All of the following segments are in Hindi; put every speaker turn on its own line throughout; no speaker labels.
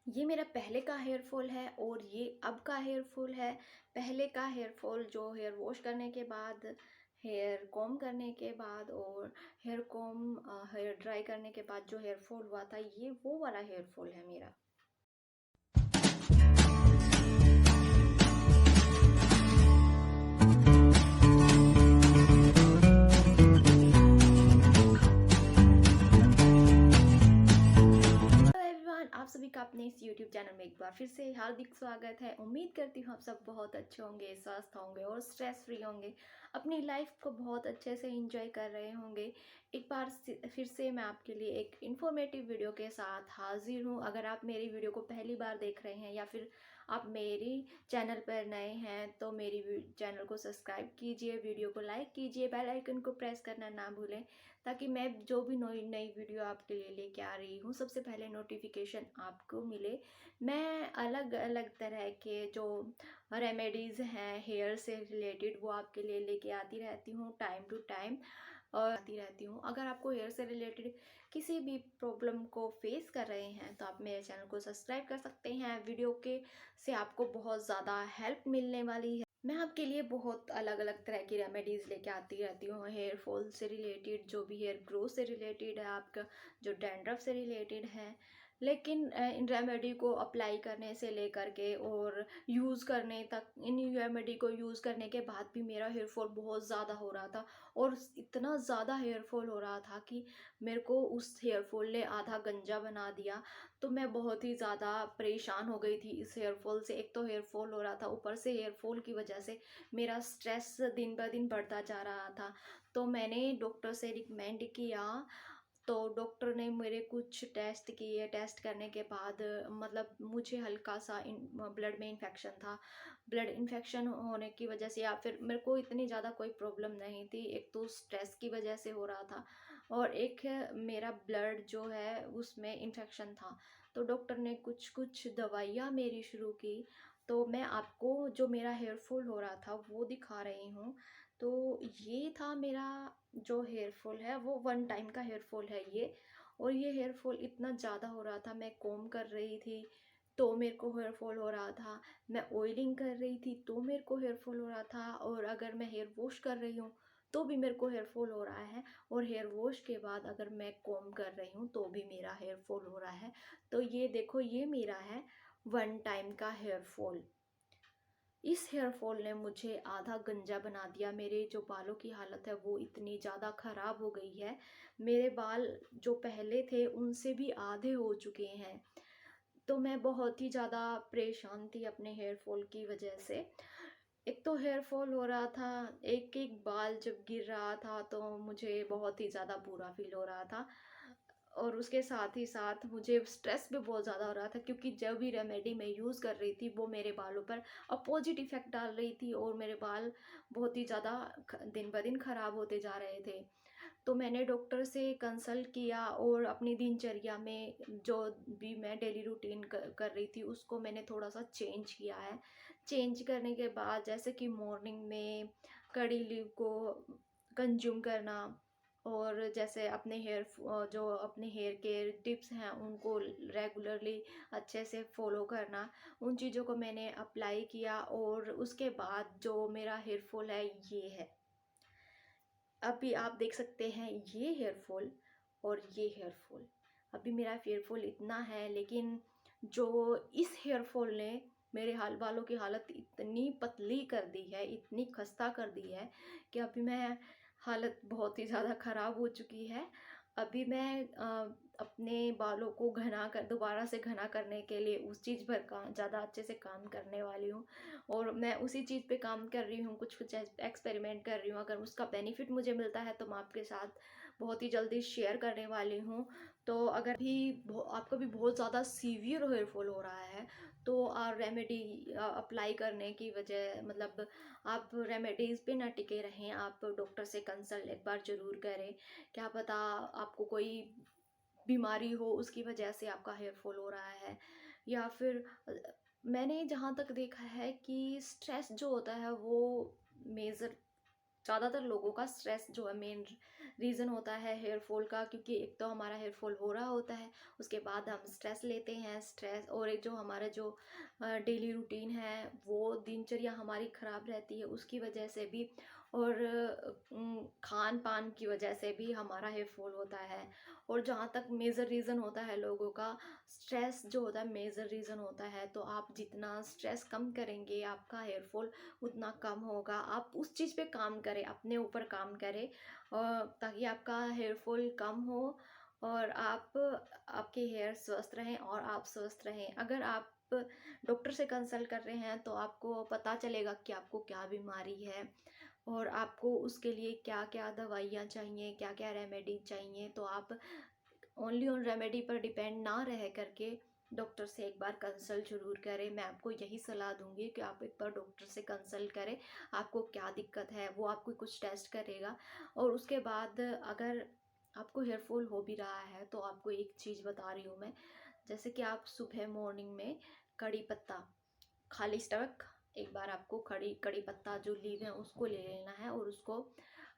ये मेरा पहले का हेयर फॉल है और ये अब का हेयर फॉल है। पहले का हेयर फॉल जो हेयर वॉश करने के बाद, हेयर कॉम करने के बाद और हेयर ड्राई करने के बाद जो हेयर फॉल हुआ था, ये वो वाला हेयर फॉल है मेरा। हेलो एवरीवन, आप सभी का अपने इस यूट्यूब चैनल में एक बार फिर से हार्दिक स्वागत है। उम्मीद करती हूँ आप सब बहुत अच्छे होंगे, स्वस्थ होंगे और स्ट्रेस फ्री होंगे, अपनी लाइफ को बहुत अच्छे से एंजॉय कर रहे होंगे। एक बार फिर से मैं आपके लिए एक इन्फॉर्मेटिव वीडियो के साथ हाजिर हूँ। अगर आप मेरी वीडियो को पहली बार देख रहे हैं या फिर आप मेरी चैनल पर नए हैं तो मेरी चैनल को सब्सक्राइब कीजिए, वीडियो को लाइक कीजिए, बेल आइकन को प्रेस करना ना भूलें, ताकि मैं जो भी नई नई वीडियो आपके लिए लेके आ रही हूँ सबसे पहले नोटिफिकेशन आपको मिले। मैं अलग अलग तरह के जो रेमेडीज़ हैं हेयर से रिलेटेड वो आपके लिए लेके आती रहती हूँ टाइम टू टाइम और आती रहती हूँ। अगर आपको हेयर से रिलेटेड किसी भी प्रॉब्लम को फेस कर रहे हैं तो आप मेरे चैनल को सब्सक्राइब कर सकते हैं। वीडियो के से आपको बहुत ज़्यादा हेल्प मिलने वाली है। मैं आपके लिए बहुत अलग अलग तरह की रेमेडीज़ लेके आती रहती हूँ, हेयर फॉल से रिलेटेड, जो भी हेयर ग्रोथ से रिलेटेड है, आपका जो डैंड्रफ से रिलेटेड है। लेकिन इन रेमेडी को अप्लाई करने से लेकर के और यूज़ करने तक, इन रेमेडी को यूज़ करने के बाद भी मेरा हेयर फॉल बहुत ज़्यादा हो रहा था और इतना ज़्यादा हेयर फॉल हो रहा था कि मेरे को उस हेयर फॉल ने आधा गंजा बना दिया। तो मैं बहुत ही ज़्यादा परेशान हो गई थी इस हेयर फॉल से। एक तो हेयर फॉल हो रहा था, ऊपर से हेयर फॉल की वजह से मेरा स्ट्रेस दिन ब दिन बढ़ता जा रहा था। तो मैंने डॉक्टर से रिकमेंड किया, तो डॉक्टर ने मेरे कुछ टेस्ट किए। टेस्ट करने के बाद मतलब मुझे हल्का सा ब्लड में इन्फेक्शन था। ब्लड इन्फेक्शन होने की वजह से, या फिर मेरे को इतनी ज़्यादा कोई प्रॉब्लम नहीं थी, एक तो स्ट्रेस की वजह से हो रहा था और एक है मेरा ब्लड जो है उसमें इन्फेक्शन था। तो डॉक्टर ने कुछ कुछ दवाइयाँ मेरी शुरू की। तो मैं आपको जो मेरा हेयर फॉल हो रहा था वो दिखा रही हूँ। तो ये था मेरा जो हेयर फॉल है, वो वन टाइम का हेयर फॉल है ये। और ये हेयर फॉल इतना ज़्यादा हो रहा था, मैं कॉम कर रही थी तो मेरे को हेयर फॉल हो रहा था, मैं ऑयलिंग कर रही थी तो मेरे को हेयर फॉल हो रहा था, और अगर मैं हेयर वॉश कर रही हूँ तो भी मेरे को हेयर फॉल हो रहा है, और हेयर वॉश के बाद अगर मैं कॉम कर रही हूँ तो भी मेरा हेयर फॉल हो रहा है। तो ये देखो, ये मेरा है वन टाइम का हेयर फॉल। इस हेयर फॉल ने मुझे आधा गंजा बना दिया। मेरे जो बालों की हालत है वो इतनी ज़्यादा ख़राब हो गई है। मेरे बाल जो पहले थे उनसे भी आधे हो चुके हैं। तो मैं बहुत ही ज़्यादा परेशान थी अपने हेयर फॉल की वजह से। एक तो हेयर फॉल हो रहा था, एक एक बाल जब गिर रहा था तो मुझे बहुत ही ज़्यादा बुरा फील हो रहा था। और उसके साथ ही साथ मुझे स्ट्रेस भी बहुत ज़्यादा हो रहा था, क्योंकि जब भी रेमेडी मैं यूज़ कर रही थी वो मेरे बालों पर अपोजिट इफ़ेक्ट डाल रही थी और मेरे बाल बहुत ही ज़्यादा दिन ब दिन ख़राब होते जा रहे थे। तो मैंने डॉक्टर से कंसल्ट किया और अपनी दिनचर्या में जो भी मैं डेली रूटीन कर रही थी उसको मैंने थोड़ा सा चेंज किया है। चेंज करने के बाद जैसे कि मॉर्निंग में कड़ी लीव को कंज्यूम करना, और जैसे अपने जो अपने हेयर केयर टिप्स हैं उनको रेगुलरली अच्छे से फॉलो करना, उन चीज़ों को मैंने अप्लाई किया और उसके बाद जो मेरा हेयर फॉल है ये है। अभी आप देख सकते हैं ये हेयर फॉल और ये हेयर फॉल। अभी मेरा हेयर फॉल इतना है, लेकिन जो इस हेयर फॉल ने मेरे बालों की हालत इतनी पतली कर दी है, इतनी खस्ता कर दी है कि अभी मैं हालत बहुत ही ज़्यादा ख़राब हो चुकी है। अभी मैं अपने बालों को घना कर दोबारा से घना करने के लिए उस चीज़ पर काम ज़्यादा अच्छे से काम करने वाली हूँ, और मैं उसी चीज़ पे काम कर रही हूँ, कुछ कुछ एक्सपेरिमेंट कर रही हूँ। अगर उसका बेनिफिट मुझे मिलता है तो मैं आपके साथ बहुत ही जल्दी शेयर करने वाली हूँ। तो अगर भी आपका भी बहुत ज़्यादा सीवियर हेयर फॉल हो रहा है तो रेमेडी अप्लाई करने की वजह, मतलब आप रेमेडीज़ पे ना टिके रहें, आप डॉक्टर से कंसल्ट एक बार ज़रूर करें। क्या पता आपको कोई बीमारी हो उसकी वजह से आपका हेयर फॉल हो रहा है, या फिर मैंने जहाँ तक देखा है कि स्ट्रेस जो होता है वो मेजर ज़्यादातर लोगों का स्ट्रेस जो है मेन रीज़न होता है हेयर फॉल का, क्योंकि एक तो हमारा हेयर फॉल हो रहा होता है, उसके बाद हम स्ट्रेस लेते हैं, स्ट्रेस और एक जो हमारा जो डेली रूटीन है वो दिनचर्या हमारी ख़राब रहती है उसकी वजह से भी, और खान पान की वजह से भी हमारा हेयर फॉल होता है। और जहाँ तक मेजर रीज़न होता है लोगों का, स्ट्रेस जो होता है मेजर रीज़न होता है, तो आप जितना स्ट्रेस कम करेंगे आपका हेयर फॉल उतना कम होगा। आप उस चीज़ पे काम करें, अपने ऊपर काम करें, ताकि आपका हेयर फॉल कम हो और आपके हेयर स्वस्थ रहें और आप स्वस्थ रहें। अगर आप डॉक्टर से कंसल्ट कर रहे हैं तो आपको पता चलेगा कि आपको क्या बीमारी है और आपको उसके लिए क्या क्या दवाइयाँ चाहिए, क्या क्या रेमेडी चाहिए। तो आप ओनली ऑन रेमेडी पर डिपेंड ना रह करके डॉक्टर से एक बार कंसल्ट ज़रूर करें। मैं आपको यही सलाह दूंगी कि आप एक बार डॉक्टर से कंसल्ट करें, आपको क्या दिक्कत है वो आपको कुछ टेस्ट करेगा। और उसके बाद अगर आपको हेयर फॉल हो भी रहा है तो आपको एक चीज़ बता रही हूँ मैं, जैसे कि आप सुबह मॉर्निंग में कड़ी पत्ता खाली स्टमक एक बार आपको खड़ी कड़ी पत्ता जो लीव है उसको ले लेना है और उसको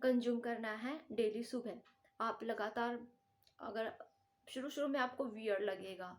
कंज्यूम करना है डेली सुबह। आप लगातार, अगर शुरू शुरू में आपको वियर लगेगा,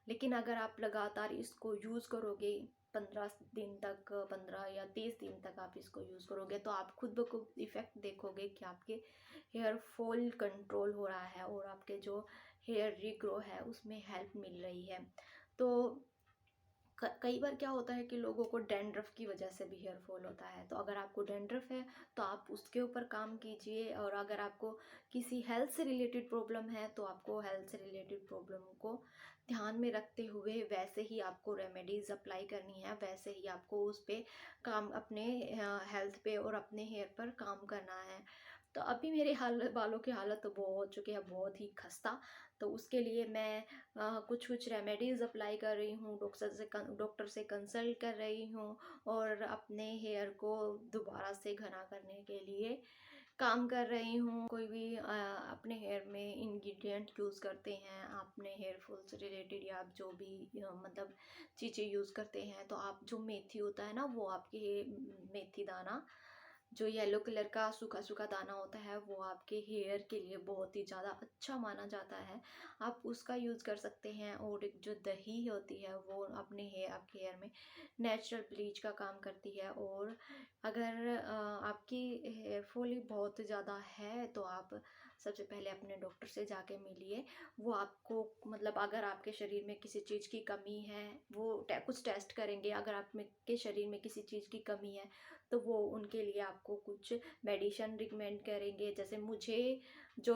लेकिन अगर आप लगातार इसको यूज़ करोगे 15 दिन तक, 15 या 30 दिन तक आप इसको यूज़ करोगे तो आप खुद ब खुद इफ़ेक्ट देखोगे कि आपके हेयर फॉल कंट्रोल हो रहा है और आपके जो हेयर रीग्रो है उसमें हेल्प मिल रही है। तो कई बार क्या होता है कि लोगों को डैंड्रफ की वजह से भी हेयर फॉल होता है, तो अगर आपको डैंड्रफ है तो आप उसके ऊपर काम कीजिए। और अगर आपको किसी हेल्थ से रिलेटेड प्रॉब्लम है तो आपको हेल्थ से रिलेटेड प्रॉब्लम को ध्यान में रखते हुए वैसे ही आपको रेमेडीज़ अप्लाई करनी है, वैसे ही आपको उस पर काम, अपने हेल्थ पे और अपने हेयर पर काम करना है। तो अभी मेरे बालों की हालत तो बहुत हो चुकी है, बहुत ही खस्ता। तो उसके लिए मैं कुछ कुछ रेमेडीज़ अप्लाई कर रही हूँ, डॉक्टर से कंसल्ट कर रही हूँ और अपने हेयर को दोबारा से घना करने के लिए काम कर रही हूँ। कोई भी अपने हेयर में इंग्रेडिएंट यूज़ करते हैं, अपने हेयर फॉल से रिलेटेड या आप जो भी मतलब चीज़ें यूज़ करते हैं, तो आप जो मेथी होता है ना, वो आपके मेथी दाना जो येलो कलर का सूखा सूखा दाना होता है वो आपके हेयर के लिए बहुत ही ज़्यादा अच्छा माना जाता है, आप उसका यूज़ कर सकते हैं। और एक जो दही होती है वो अपने हेयर, आपके हेयर में नेचुरल ब्लीच का काम करती है। और अगर आपकी हेयर फॉल ही बहुत ज़्यादा है तो आप सबसे पहले अपने डॉक्टर से जाके मिलिए। वो आपको मतलब अगर आपके शरीर में किसी चीज़ की कमी है वो कुछ टेस्ट करेंगे, अगर आप में के शरीर में किसी चीज़ की कमी है तो वो उनके लिए आपको कुछ मेडिसिन रिकमेंड करेंगे। जैसे मुझे जो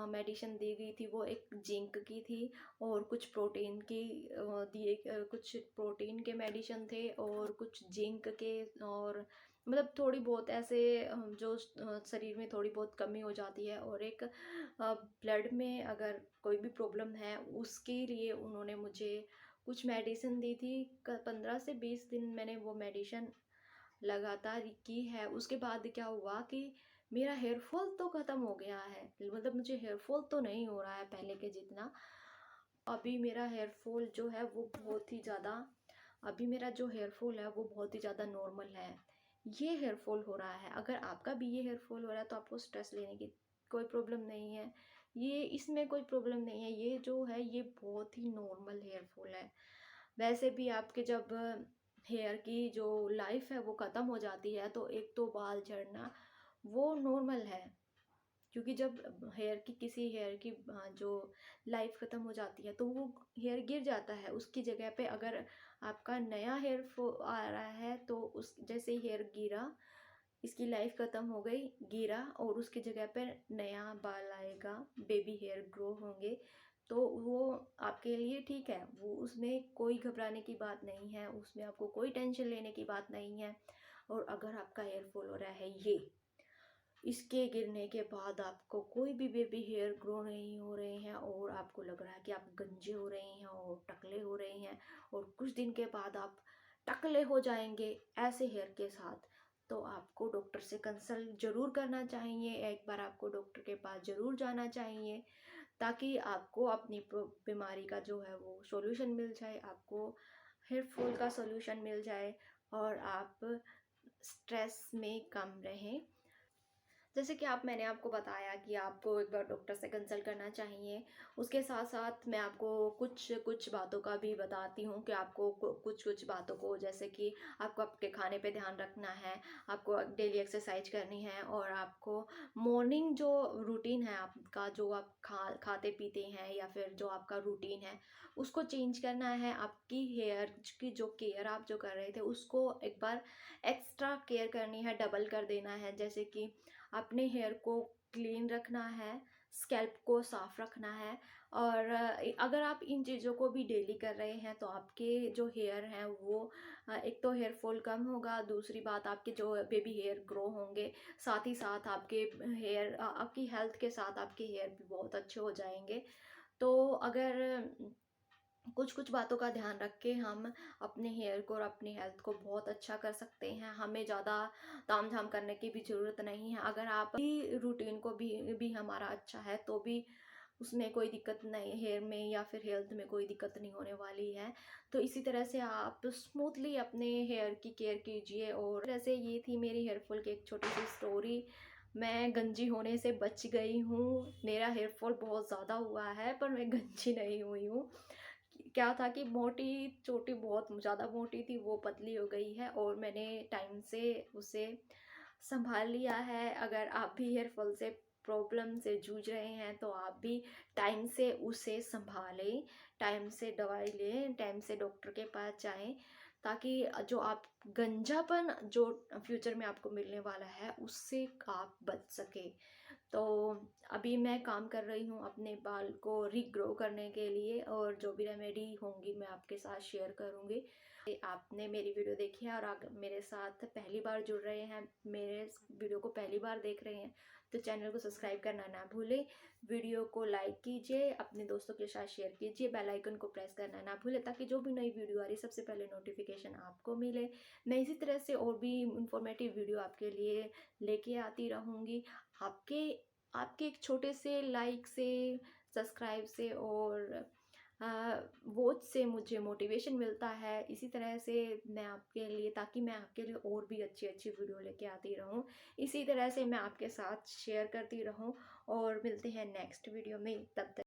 मेडिसिन दी गई थी वो एक जिंक की थी और कुछ प्रोटीन की कुछ प्रोटीन के मेडिसिन थे और कुछ जिंक के, और मतलब थोड़ी बहुत ऐसे जो शरीर में थोड़ी बहुत कमी हो जाती है। और एक ब्लड में अगर कोई भी प्रॉब्लम है उसके लिए उन्होंने मुझे कुछ मेडिसिन दी थी। 15 से 20 दिन मैंने वो मेडिसिन लगातार की है। उसके बाद क्या हुआ कि मेरा हेयर फॉल तो ख़त्म हो गया है, मतलब मुझे हेयर फॉल तो नहीं हो रहा है पहले के जितना। अभी मेरा हेयर फॉल जो है वो बहुत ही ज़्यादा, अभी मेरा जो हेयर फॉल है वो बहुत ही ज़्यादा नॉर्मल है। ये हेयर फॉल हो रहा है, अगर आपका भी ये हेयर फॉल हो रहा है तो आपको स्ट्रेस लेने की कोई प्रॉब्लम नहीं है, ये इसमें कोई प्रॉब्लम नहीं है। ये जो है ये बहुत ही नॉर्मल हेयर फॉल है। वैसे भी आपके जब हेयर की जो लाइफ है वो ख़त्म हो जाती है तो एक तो बाल झड़ना वो नॉर्मल है, क्योंकि जब हेयर की किसी हेयर की जो लाइफ ख़त्म हो जाती है तो वो हेयर गिर जाता है। उसकी जगह पे अगर आपका नया हेयर आ रहा है तो उस जैसे ही हेयर गिरा, इसकी लाइफ ख़त्म हो गई, गिरा और उसकी जगह पे नया बाल आएगा, बेबी हेयर ग्रो होंगे, तो वो आपके लिए ठीक है। वो उसमें कोई घबराने की बात नहीं है, उसमें आपको कोई टेंशन लेने की बात नहीं है। और अगर आपका हेयर फॉल हो रहा है ये, इसके गिरने के बाद आपको कोई भी बेबी हेयर ग्रो नहीं हो रहे हैं और आपको लग रहा है कि आप गंजे हो रहे हैं और टकले हो रहे हैं और कुछ दिन के बाद आप टकले हो जाएंगे ऐसे हेयर के साथ, तो आपको डॉक्टर से कंसल्ट ज़रूर करना चाहिए। एक बार आपको डॉक्टर के पास ज़रूर जाना चाहिए ताकि आपको अपनी बीमारी का जो है वो सॉल्यूशन मिल जाए, आपको हेयर फॉल का सॉल्यूशन मिल जाए और आप स्ट्रेस में कम रहें। जैसे कि मैंने आपको बताया कि आपको एक बार डॉक्टर से कंसल्ट करना चाहिए। उसके साथ-साथ मैं आपको कुछ बातों का भी बताती हूँ कि आपको कुछ-कुछ बातों को, जैसे कि आपको आपके खाने पे ध्यान रखना है, आपको डेली एक्सरसाइज करनी है और आपको मॉर्निंग जो रूटीन है आपका, जो आप खाते-पीते हैं या फिर जो आपका रूटीन है, उसको चेंज करना है। आपकी हेयर की जो केयर आप जो कर रहे थे, उसको एक बार एक्स्ट्रा केयर करनी है, डबल कर देना है। जैसे कि अपने हेयर को क्लीन रखना है, स्कैल्प को साफ रखना है और अगर आप इन चीज़ों को भी डेली कर रहे हैं तो आपके जो हेयर हैं वो एक तो हेयर फॉल कम होगा, दूसरी बात आपके जो बेबी हेयर ग्रो होंगे, साथ ही साथ आपके हेयर आपकी हेल्थ के साथ आपके हेयर भी बहुत अच्छे हो जाएंगे। तो अगर कुछ कुछ बातों का ध्यान रख के हम अपने हेयर को और अपनी हेल्थ को बहुत अच्छा कर सकते हैं। हमें ज़्यादा ताम-झाम करने की भी ज़रूरत नहीं है। अगर आप ही रूटीन को भी हमारा अच्छा है तो भी उसमें कोई दिक्कत नहीं, हेयर में या फिर हेल्थ में कोई दिक्कत नहीं होने वाली है। तो इसी तरह से आप स्मूथली अपने हेयर की केयर कीजिए। और वैसे ये थी मेरी हेयर फॉल की एक छोटी-सी स्टोरी। मैं गंजी होने से बच गई हूँ। मेरा हेयर फॉल बहुत ज़्यादा हुआ है पर मैं गंजी नहीं हुई हूँ। क्या था कि मोटी चोटी बहुत ज़्यादा मोटी थी, वो पतली हो गई है और मैंने टाइम से उसे संभाल लिया है। अगर आप भी हेयर फॉल से प्रॉब्लम से जूझ रहे हैं तो आप भी टाइम से उसे संभालें, टाइम से दवाई लें, टाइम से डॉक्टर के पास जाएं, ताकि जो आप गंजापन जो फ्यूचर में आपको मिलने वाला है उससे आप बच सके। तो अभी मैं काम कर रही हूँ अपने बाल को रीग्रो करने के लिए और जो भी रेमेडी होंगी मैं आपके साथ शेयर करूँगी। आपने मेरी वीडियो देखी है और अगर मेरे साथ पहली बार जुड़ रहे हैं, मेरे वीडियो को पहली बार देख रहे हैं, तो चैनल को सब्सक्राइब करना ना भूलें। वीडियो को लाइक कीजिए, अपने दोस्तों के साथ शेयर कीजिए, बेल आइकन को प्रेस करना ना भूलें ताकि जो भी नई वीडियो आ रही है सबसे पहले नोटिफिकेशन आपको मिले। मैं इसी तरह से और भी इंफॉर्मेटिव वीडियो आपके लिए लेके आती रहूँगी। आपके आपके एक छोटे से लाइक से, सब्सक्राइब से और वॉच से मुझे मोटिवेशन मिलता है। इसी तरह से मैं आपके लिए, ताकि मैं आपके लिए और भी अच्छी अच्छी वीडियो लेके आती रहूं, इसी तरह से मैं आपके साथ शेयर करती रहूं। और मिलते हैं नेक्स्ट वीडियो में, तब तक